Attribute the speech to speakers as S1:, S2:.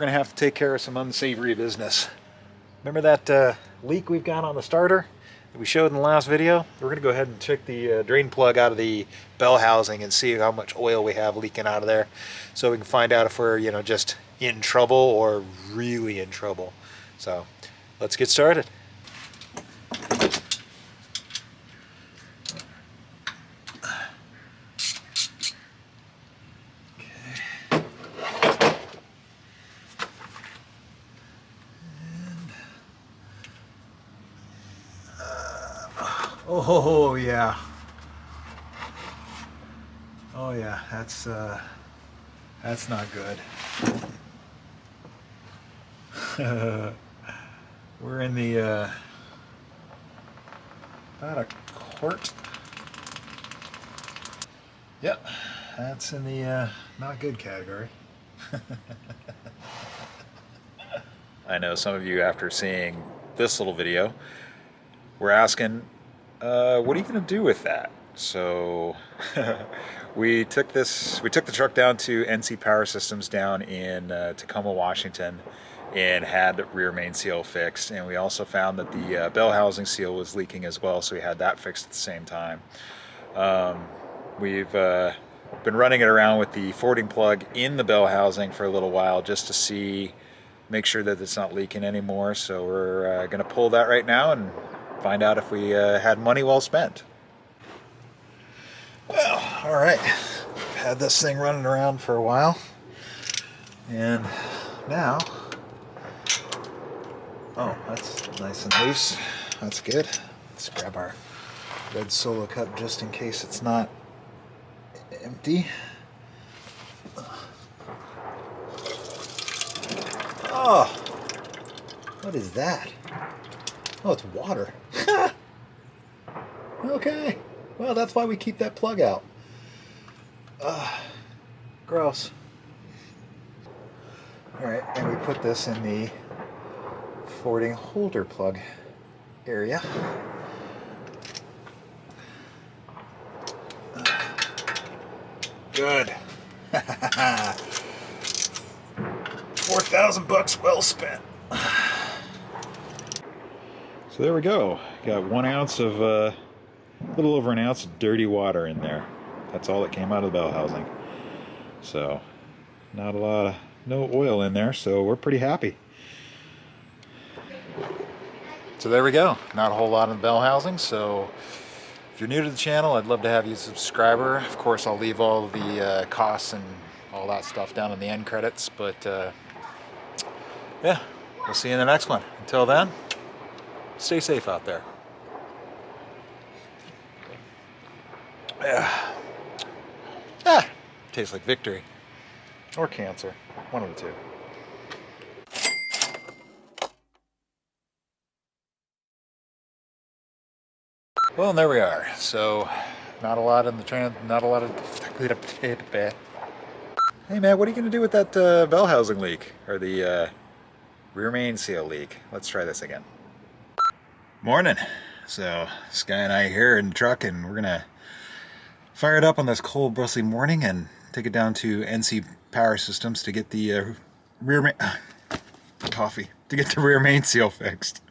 S1: We're gonna have to take care of some unsavory business. Remember that leak we've got on the starter that we showed in the last video? We're gonna go ahead and check the drain plug out of the bell housing and see how much oil we have leaking out of there, so we can find out if we're, you know, just in trouble or really in trouble. So let's get started. Oh yeah. Oh yeah, that's not good. We're in the about a quart. Yep, that's in the not good category. I know some of you, after seeing this little video, were asking, what are you going to do with that? So we took the truck down to NC Power Systems down in Tacoma, Washington, and had the rear main seal fixed. And we also found that the bell housing seal was leaking as well, so we had that fixed at the same time. We've been running it around with the fording plug in the bell housing for a little while just to make sure that it's not leaking anymore. So we're going to pull that right now and find out if we had money well spent. Well, all right. I've had this thing running around for a while, and now, oh, that's nice and loose. That's good. Let's grab our red Solo cup just in case it's not empty. Oh, what is that? Oh, it's water. Okay. Well, that's why we keep that plug out. Gross. Alright, and we put this in the fording holder plug area. Good. 4,000 bucks well spent. So there we go. Got 1 ounce of, a little over an ounce of dirty water in there. That's all that came out of the bell housing. So, not a lot of, no oil in there, so we're pretty happy. So there we go. Not a whole lot in the bell housing, so if you're new to the channel, I'd love to have you a subscriber. Of course, I'll leave all the costs and all that stuff down in the end credits, but yeah, we'll see you in the next one. Until then, stay safe out there. Yeah. Tastes like victory. Or cancer. One of the two. Well, and there we are. So, not a lot in the not a lot of... Hey man, what are you going to do with that bell housing leak? Or the rear main seal leak? Let's try this again. Morning. So, Sky and I here in the truck, and we're going to fire it up on this cold, bristly morning and take it down to NC Power Systems to get the rear main seal fixed.